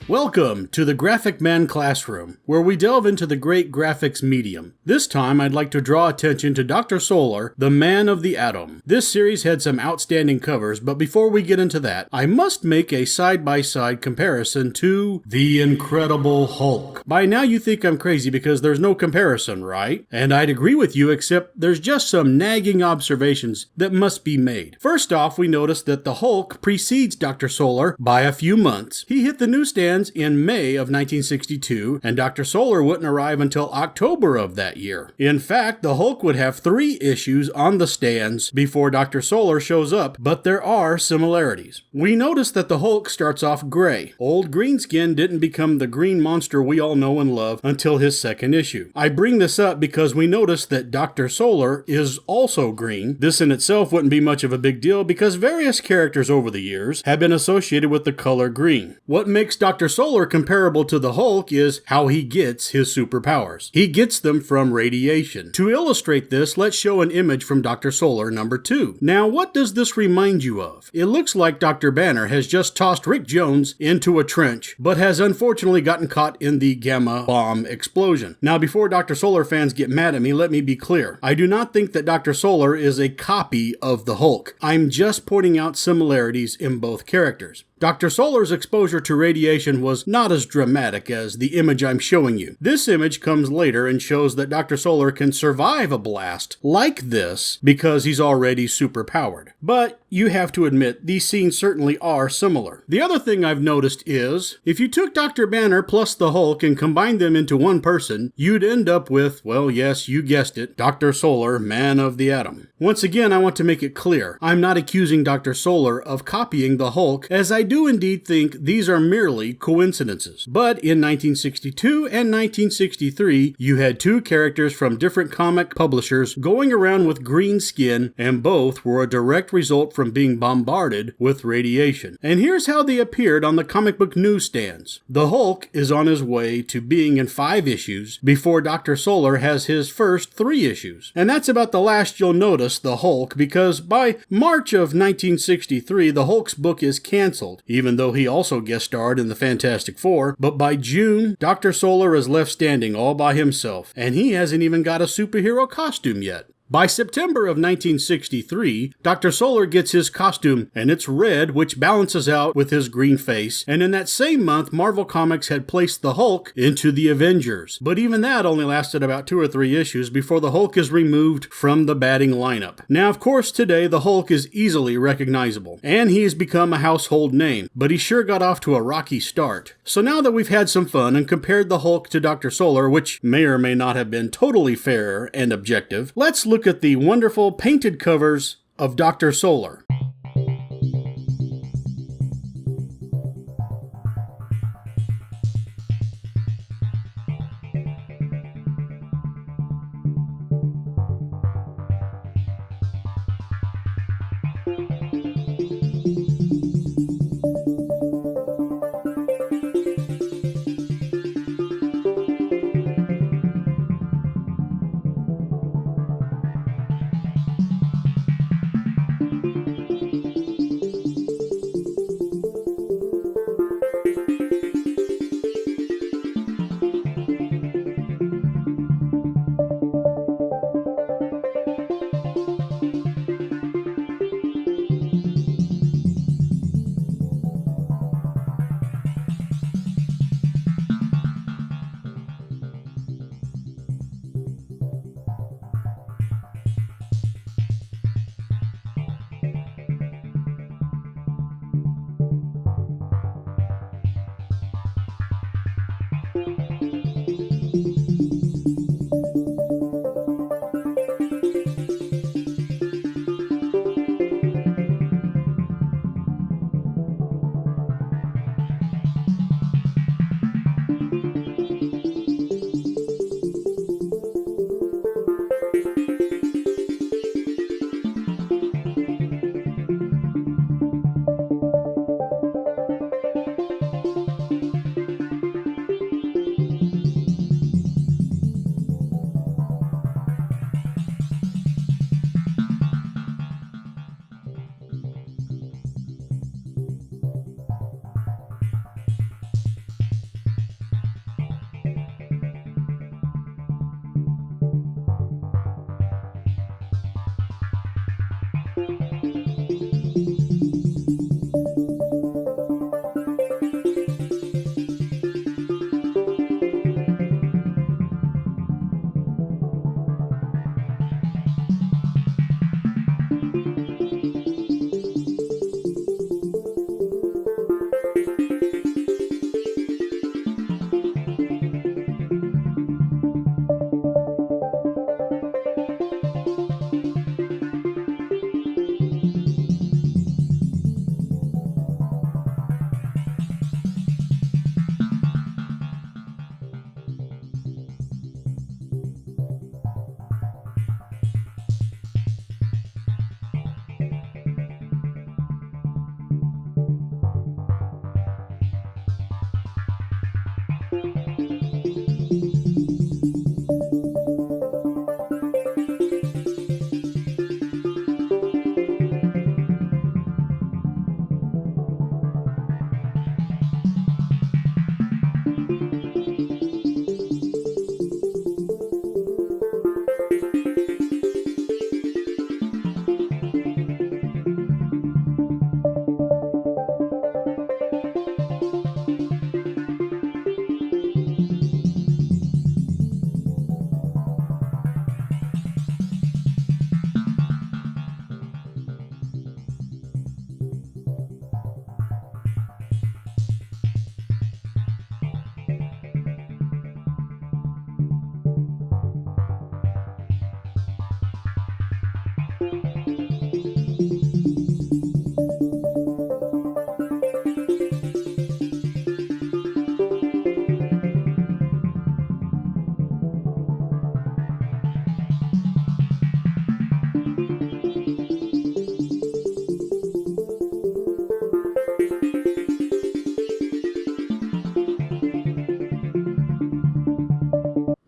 Welcome to the Graphic Man Classroom, where we delve into the great graphics medium. This time I'd like to draw attention to Dr. Solar, the Man of the Atom. This series had some outstanding covers, but before we get into that, I must make a side-by-side comparison to The Incredible Hulk. By now you think I'm crazy because there's no comparison, right? And I'd agree with you, except there's just some nagging observations that must be made. First off, we notice that the Hulk precedes Dr. Solar by a few months. He hit the newsstands in May of 1962, and Dr. Solar wouldn't arrive until October of that year. In fact, the Hulk would have 3 issues on the stands before Dr. Solar shows up, but there are similarities. We notice that the Hulk starts off gray. Old Greenskin didn't become the green monster we all know and love until his second issue. I bring this up because we notice that Dr. Solar is also green. This in itself wouldn't be much of a big deal because various characters over the years have been associated with the color green. What makes Dr. Solar comparable to the Hulk is how he gets his superpowers. He gets them from radiation. To illustrate this, let's show an image from Dr. Solar number 2. Now, what does this remind you of? It looks like Dr. Banner has just tossed Rick Jones into a trench, but has unfortunately gotten caught in the gamma bomb explosion. Now, before Dr. Solar fans get mad at me, let me be clear. I do not think that Dr. Solar is a copy of the Hulk. I'm just pointing out similarities in both characters. Dr. Solar's exposure to radiation was not as dramatic as the image I'm showing you. This image comes later and shows that Dr. Solar can survive a blast like this because he's already superpowered. But you have to admit, these scenes certainly are similar. The other thing I've noticed is, if you took Dr. Banner plus the Hulk and combined them into one person, you'd end up with, well, yes, you guessed it, Dr. Solar, Man of the Atom. Once again, I want to make it clear, I'm not accusing Dr. Solar of copying the Hulk, as I do indeed think these are merely coincidences. But in 1962 and 1963, you had 2 characters from different comic publishers going around with green skin, and both were a direct result from being bombarded with radiation. And here's how they appeared on the comic book newsstands. The Hulk is on his way to being in 5 issues before Dr. Solar has his first 3 issues. And that's about the last you'll notice the Hulk, because by March of 1963, the Hulk's book is canceled, even though he also guest starred in the Fantastic Four. But by June, Dr. Solar is left standing all by himself, and he hasn't even got a superhero costume yet. By September of 1963, Dr. Solar gets his costume, and it's red, which balances out with his green face, and in that same month, Marvel Comics had placed the Hulk into the Avengers. But even that only lasted about 2 or 3 issues before the Hulk is removed from the batting lineup. Now, of course, today, the Hulk is easily recognizable, and he has become a household name, but he sure got off to a rocky start. So now that we've had some fun and compared the Hulk to Dr. Solar, which may or may not have been totally fair and objective, let's look at the wonderful painted covers of Dr. Solar.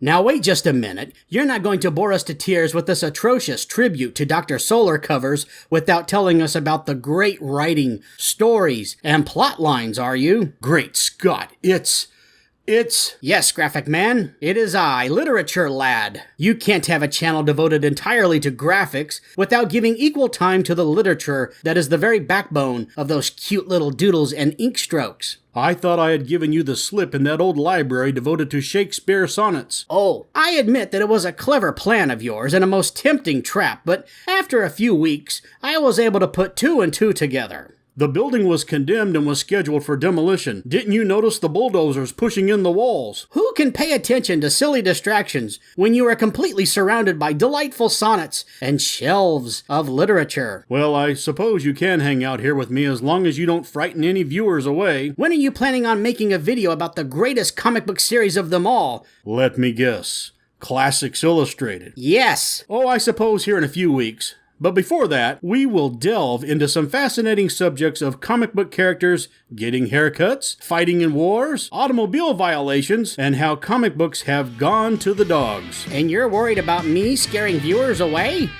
Now wait just a minute. You're not going to bore us to tears with this atrocious tribute to Dr. Solar covers without telling us about the great writing, stories, and plot lines, are you? Great Scott, it's... Yes, Graphic Man, it is I, Literature Lad. You can't have a channel devoted entirely to graphics without giving equal time to the literature that is the very backbone of those cute little doodles and ink strokes. I thought I had given you the slip in that old library devoted to Shakespeare sonnets. Oh, I admit that it was a clever plan of yours and a most tempting trap, but after a few weeks, I was able to put 2 and 2 together. The building was condemned and was scheduled for demolition. Didn't you notice the bulldozers pushing in the walls? Who can pay attention to silly distractions when you are completely surrounded by delightful sonnets and shelves of literature? Well, I suppose you can hang out here with me as long as you don't frighten any viewers away. When are you planning on making a video about the greatest comic book series of them all? Let me guess. Classics Illustrated. Yes. Oh, I suppose here in a few weeks. But before that, we will delve into some fascinating subjects of comic book characters getting haircuts, fighting in wars, automobile violations, and how comic books have gone to the dogs. And you're worried about me scaring viewers away?